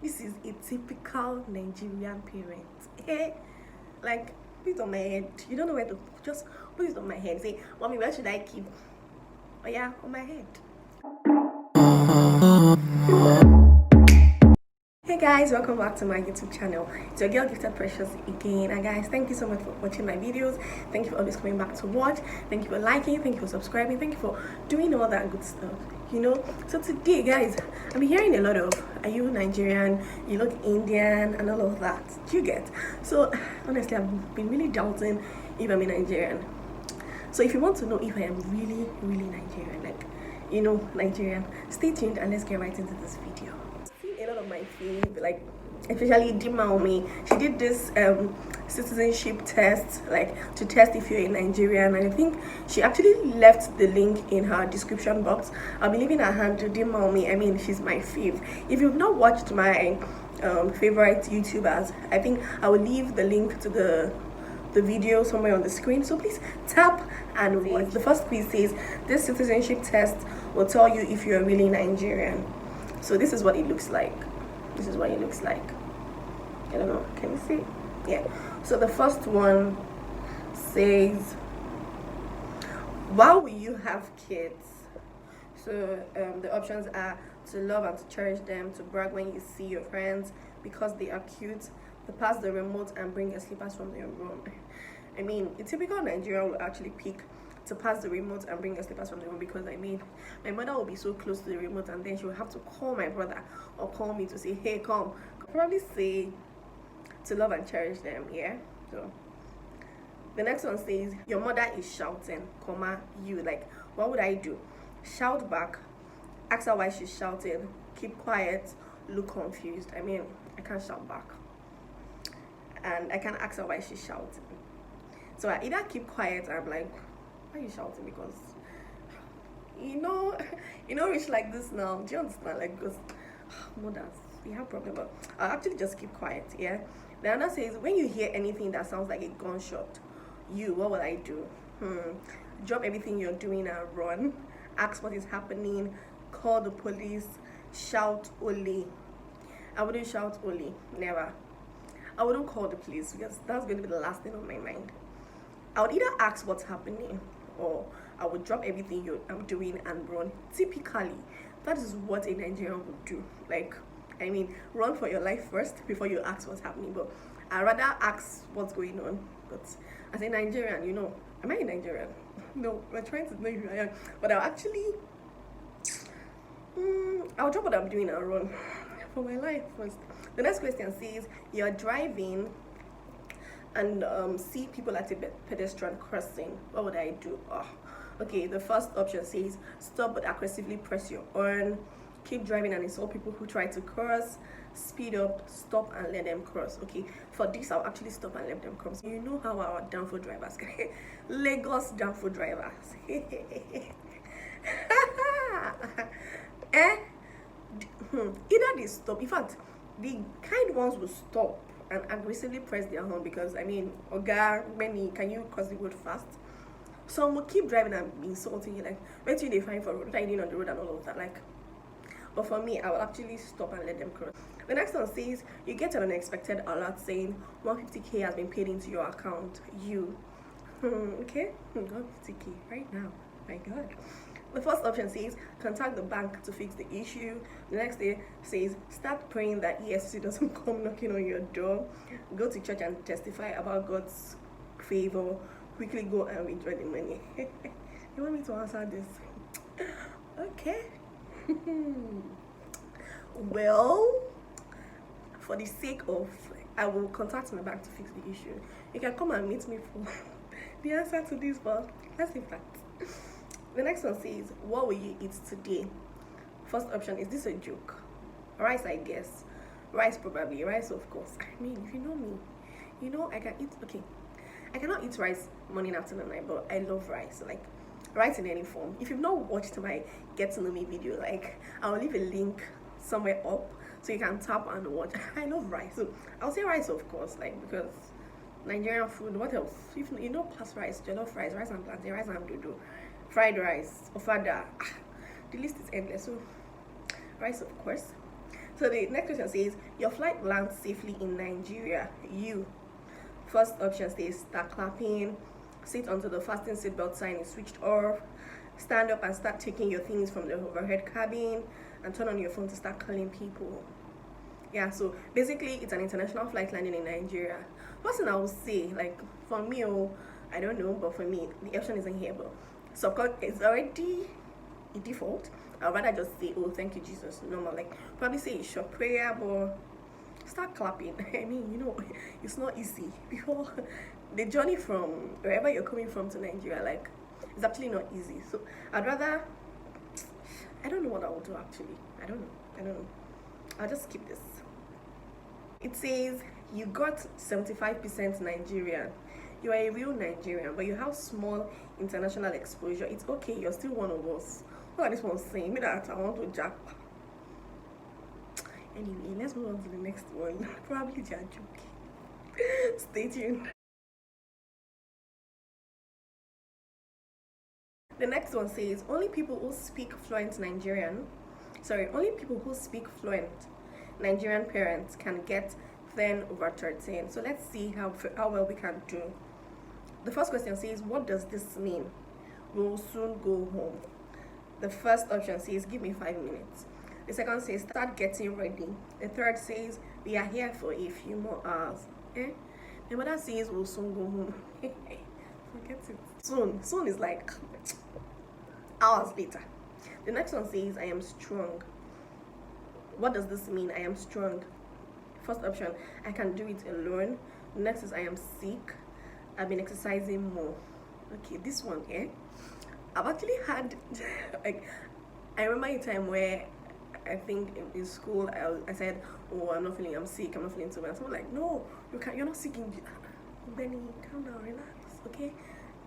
This is a typical Nigerian parent. Eh? Like, put it on my head. You don't know where to just put it on my head. Say, mommy, where should I keep? Oh yeah, on my head. Hey guys, welcome back to my YouTube channel. It's your girl Gifted Precious again. And guys, thank you so much for watching my videos. Thank you for always coming back to watch. Thank you for liking, thank you for subscribing, thank you for doing all that good stuff. So today guys, I'm hearing a lot of, are you Nigerian, you look Indian, and all of that. Do you get? So honestly, I've been really doubting if I'm a Nigerian. So if you want to know if I am really Nigerian, Nigerian, stay tuned and let's get right into this video. A lot of my fave, like especially Dimma Umeh, she did this citizenship test, like to test if you're a Nigerian, and I think she actually left the link in her description box. I'll be leaving her hand to Dimma Umeh. I mean, she's my fave. If you've not watched my favorite YouTubers, I think I will leave the link to the video somewhere on the screen, so please tap and watch. The first quiz says this citizenship test will tell you if you're really Nigerian. So this is what it looks like. I don't know, can you see? Yeah. So the first one says, why will you have kids? So the options are to love and to cherish them, to brag when you see your friends because they are cute, to pass the remote and bring your slippers from their room. I mean, a typical Nigerian will actually pick to pass the remote and bring your slippers from the room, because I mean, my mother will be so close to the remote and then she will have to call my brother or call me to say, hey, come. I'll probably say to love and cherish them. Yeah. So the next one says, your mother is shouting, you. Like, what would I do? Shout back, ask her why she's shouting, keep quiet, look confused. I mean, I can't shout back and I can't ask her why she's shouting. So I either keep quiet and I'm like, why are you shouting? Because rich like this now. Do you understand? Like, because mothers, we have problem, but I'll actually just keep quiet. Yeah. The other says, when you hear anything that sounds like a gunshot, what will I do? Drop everything you're doing and run. Ask what is happening. Call the police. Shout ole. I wouldn't shout ole. Never. I wouldn't call the police because that's going to be the last thing on my mind. I would either ask what's happening or I would drop everything I'm doing and run. Typically, that is what a Nigerian would do. Like, I mean, run for your life first before you ask what's happening. But I'd rather ask what's going on. But as a Nigerian, am I a Nigerian? No, we're trying to know who I am. But I'll drop what I'm doing and run for my life first. The next question says, you're driving and see people at a pedestrian crossing. What would I do? Okay, the first option says stop but aggressively press your horn, keep driving and insult people who try to cross, speed up, stop and let them cross. Okay, for this I'll actually stop and let them cross. You know how our downfall drivers Lagos downfall drivers either they stop, in fact the kind ones will stop and aggressively press their horn, because I mean, Oga, many, can you cross the road fast? Some will keep driving and be insulting you, like, where do they find for road riding on the road and all of that, like. But for me, I will actually stop and let them cross. The next one says, you get an unexpected alert saying 150k has been paid into your account. Okay, 150k right now, my god. The first option says contact the bank to fix the issue. The next day says start praying that EFCC doesn't come knocking on your door. Go to church and testify about God's favor. Quickly go and withdraw the money. You want me to answer this? Okay. Well, for the sake of, I will contact my bank to fix the issue. You can come and meet me for the answer to this, but let's leave that. The next one says, what will you eat today? First option, is this a joke? Rice, I guess. Rice, probably. Rice, of course. I mean, if you know me, I can eat, okay. I cannot eat rice morning, afternoon, night, but I love rice. Like, rice in any form. If you've not watched my Get to Know Me video, like, I'll leave a link somewhere up so you can tap and watch. I love rice. So, I'll say rice, of course, like, because Nigerian food, what else? If plus rice, jollof rice, rice and plantain, rice and dodo, fried rice, ofada, the list is endless. So rice, of course. So the next question says, your flight lands safely in Nigeria. You. First option says, start clapping, sit until the fasten seatbelt sign is switched off, stand up and start taking your things from the overhead cabin, and turn on your phone to start calling people. Yeah, so basically it's an international flight landing in Nigeria. First thing I would say, like for me, I don't know, but for me, the option isn't here, but so it's already a default. I'd rather just say, oh, thank you, Jesus, normal. Like, probably say a short prayer, but start clapping. I mean, you know, it's not easy. Before the journey from wherever you're coming from to Nigeria, like, it's actually not easy. So I'd rather, I don't know what I will do actually. I don't know. I'll just skip this. It says, you got 75% Nigerian. You are a real Nigerian, but you have small international exposure. It's okay, you're still one of us. Look at this one saying me that I want to jack. Anyway, let's move on to the next one. Probably they are joking. Stay tuned. The next one says, only people who speak fluent Nigerian parents can get 10/13. So let's see how well we can do. The first question says, what does this mean? We'll soon go home. The first option says, give me 5 minutes. The second says, start getting ready. The third says, we are here for a few more hours. The mother says, we'll soon go home. Forget it. Soon is like hours later. The next one says, I am strong. What does this mean? I am strong. First option, I can do it alone. The next is, I am sick. I've been exercising more. Okay, this one here, I've actually had like, I remember a time where I think in school I said, oh, I'm sick, I'm not feeling too well. Someone like, no, you're not sick. Benny, calm down, relax, okay?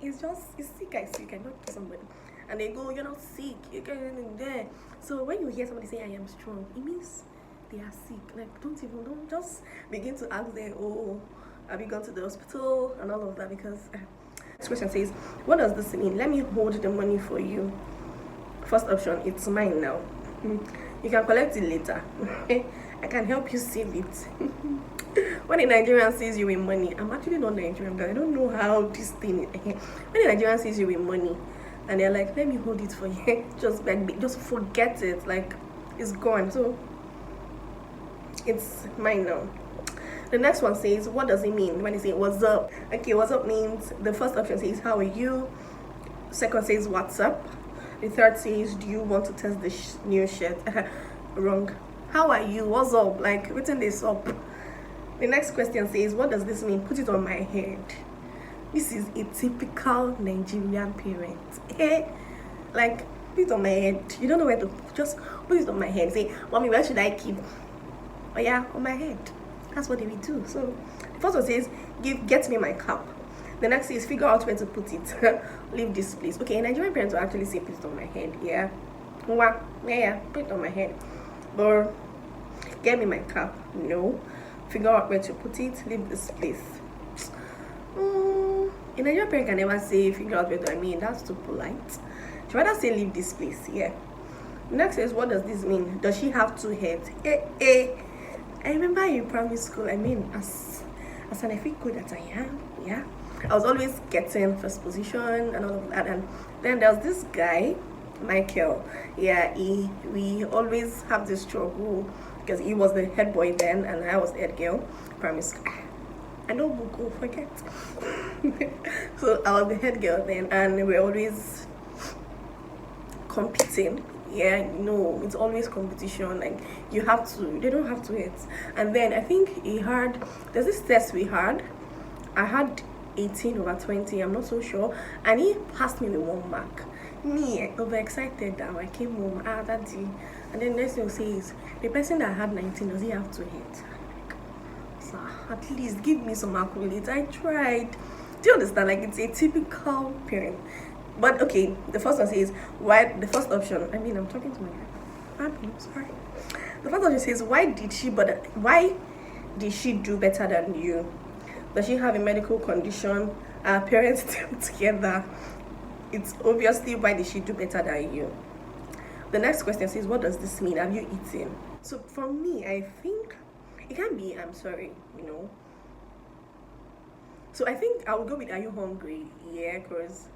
It's sick, I cannot do somebody. And they go, you're not sick, you're getting there. So when you hear somebody say I am strong, it means they are sick. Like, don't just begin to ask them, oh, have you gone to the hospital and all of that? Because this question says, what does this mean? Let me hold the money for you. First option, it's mine now. You can collect it later. I can help you save it. When a Nigerian sees you with money, I'm actually not Nigerian, but I don't know how this thing is. When a Nigerian sees you with money and they're like, let me hold it for you, just forget it, like it's gone. So it's mine now. The next one says, what does it mean when they say what's up? Okay, what's up means, the first option says, how are you? Second says, what's up? The third says, do you want to test the new shirt? Wrong. How are you? What's up? Like, written this up. The next question says, what does this mean? Put it on my head. This is a typical Nigerian parent. Like, put it on my head. You don't know where to, just put it on my head. Say, mommy, where should I keep? Oh yeah, on my head. That's what they will do. So the first one says, get me my cap. The next is, figure out where to put it. Leave this place. Okay, Nigerian parents will actually say, put it on my head. Yeah, put it on my head. But get me my cap. No. Figure out where to put it. Leave this place. A Nigerian parent can never say figure out where to. I mean, that's too polite. She rather say leave this place. Yeah. Next is, what does this mean? Does she have 2 heads? I remember in primary school, I mean, as an efiko that I am, yeah, I was always getting first position and all of that. And then there was this guy, Michael. Yeah, we always have this struggle because he was the head boy then and I was the head girl, primary school. I know Buko, forget. So I was the head girl then, and we were always competing. Yeah, you know, it's always competition. Like, they don't have to hit. And then I think there's this test we had. I had 18/20, I'm not so sure, and he passed me with 1 mark. Me, overexcited that I came home, that day. And then next thing says, the person that had 19, does he have to hit? So at least give me some accolades. I tried. Do you understand? Like, it's a typical parent. But okay, the first one says, why? The first option, I mean, I'm talking to my guy. I'm sorry. The first option says, why did she do better than you? Does she have a medical condition? Are parents still together? It's obviously, why did she do better than you? The next question says, what does this mean? Have you eaten? So for me, I think it can be I'm sorry, you know. So I think I will go with are you hungry? Yeah, because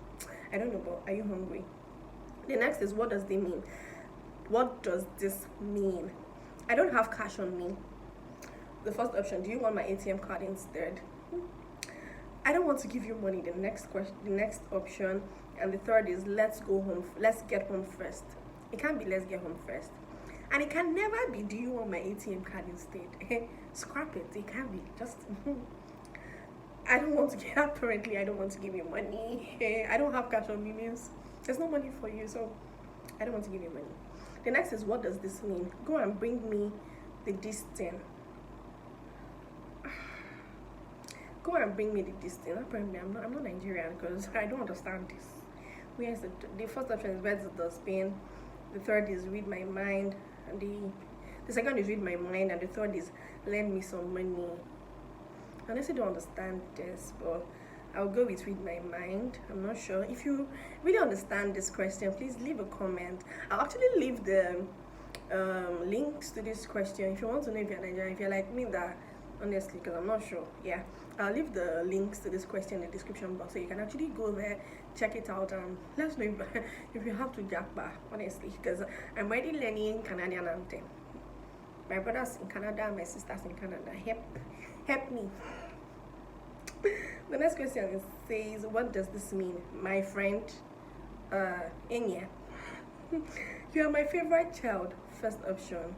I don't know, but are you hungry? The next is what does they mean? What does this mean? I don't have cash on me. The first option, do you want my ATM card instead? I don't want to give you money. The next question, the next option, and the third is let's go home. Let's get home first. It can't be let's get home first, and it can never be do you want my ATM card instead? Scrap it. It can't be just. I don't want to get apparently. I don't want to give you money. I don't have cash on me means there's no money for you, so I don't want to give you money. The next is what does this mean? Go and bring me the distance. Go and bring me the distance. Apparently, I'm not Nigerian because I don't understand this. Where's the first option is where's the dustbin? The third is read my mind, and the second is read my mind, and the third is lend me some money. I honestly don't understand this, but I'll go with read my mind. I'm not sure. If you really understand this question, please leave a comment. I'll actually leave the links to this question if you want to know if you're Nigerian, if you're like me that honestly, because I'm not sure. Yeah, I'll leave the links to this question in the description box so you can actually go there, check it out, and let us know if you have to jackpot, honestly, because I'm already learning Canadian anthem. My brothers in Canada, my sisters in Canada, help me. The next question says, what does this mean? My friend, Enya. You are my favorite child. First option.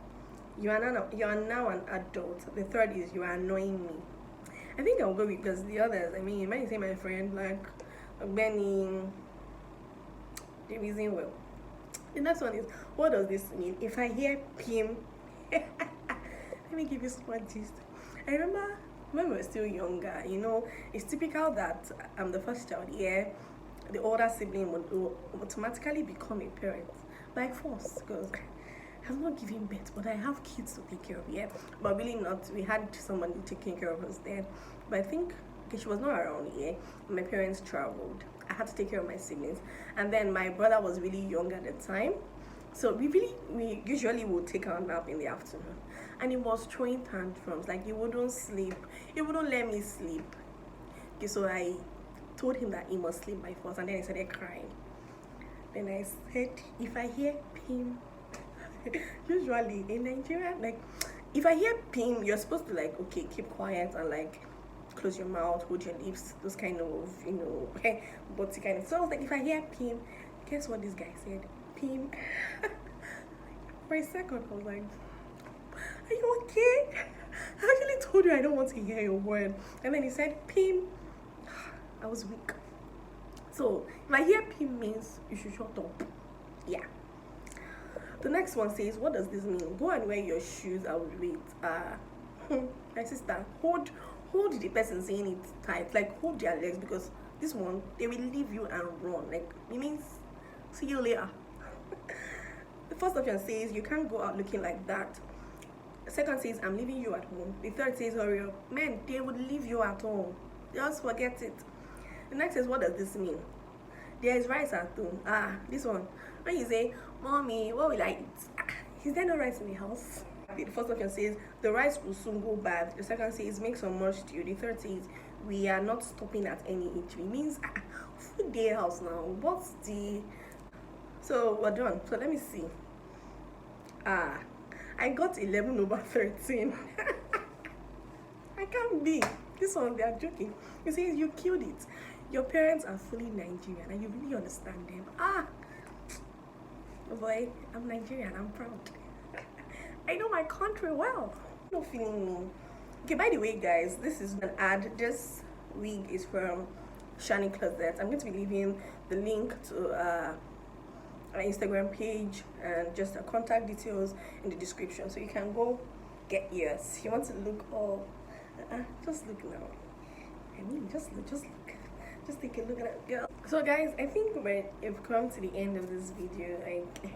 You are now an adult. The third is you are annoying me. I think I'll go with because the others, I mean, you might say my friend, like Benny, the reason well. The next one is, what does this mean? If I hear Pim, let me give you some gist. I remember when we were still younger, you know, it's typical that I'm the first child here. The older sibling would automatically become a parent by force because I'm not giving birth, but I have kids to take care of, yeah. But really not. We had somebody taking care of us then. But I think she was not around here. My parents traveled. I had to take care of my siblings. And then my brother was really young at the time. So we usually would take our nap in the afternoon. And he was throwing tantrums. Like he wouldn't sleep. He wouldn't let me sleep. Okay, so I told him that he must sleep by force. And then he started crying. Then I said, if I hear Pim, usually in Nigeria, like if I hear Pim, you're supposed to like, okay, keep quiet and like close your mouth, hold your lips, those kind of, you know, but kind of. So I was like, if I hear Pim, guess what this guy said? Pim. For a second, I was like, are you okay? I actually told you I don't want to hear your word. And then he said, Pim. I was weak. So if I hear Pim means you should shut up. Yeah. The next one says, what does this mean? Go and wear your shoes. I would wait. My sister, hold the person saying it tight. Like hold their legs because this one, they will leave you and run. Like it means see you later. The first option says you can't go out looking like that. The second says I'm leaving you at home. The third says hurry up. Man, they would leave you at home. Just forget it. The next is what does this mean? There is rice at home. This one. When you say, mommy, what will I eat? Is there no rice in the house? The first option says the rice will soon go bad. The second says make some more stew. The third says we are not stopping at any eatery. Means food day house now. What's the so we're done. So let me see. I got 11 over 13. I can't be. This one they are joking. You see, you killed it. Your parents are fully Nigerian and you really understand them. Boy, I'm Nigerian, I'm proud. I know my country well. No feeling me. Okay, by the way, guys, this is an ad. This wig is from Shani Closet. I'm going to be leaving the link to our Instagram page and just the contact details in the description, so you can go get yours. If you want to look all, just look now. I mean, just look. Just take a look at that girl. So guys, I think we've come to the end of this video. Like,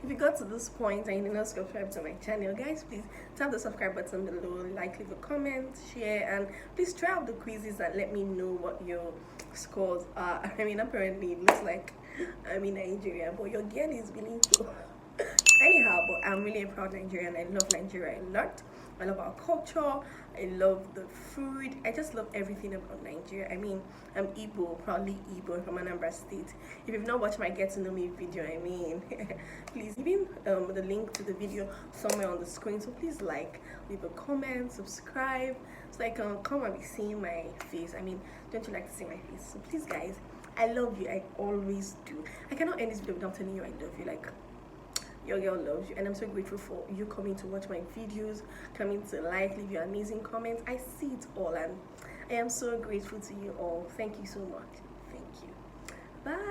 if you got to this point and you did not subscribe to my channel, guys, please tap the subscribe button below, like, leave a comment, share, and please try out the quizzes and let me know what your scores are. I mean, apparently it looks like I'm in Nigeria, but your girl is willing to Anyhow, but I'm really a proud Nigerian. I love Nigeria a lot. I love our culture. I love the food. I just love everything about Nigeria. I mean, I'm Igbo, proudly Igbo from Anambra State. If you've not watched my Get to Know Me video, I mean, please leave the link to the video somewhere on the screen. So please like, leave a comment, subscribe, so I can come and be seeing my face. I mean, don't you like to see my face? So please, guys, I love you. I always do. I cannot end this video without telling you I love you. Like, your girl loves you, and I'm so grateful for you coming to watch my videos, coming to like, leave your amazing comments. I see it all, and I am so grateful to you all. Thank you so much. Thank you. Bye.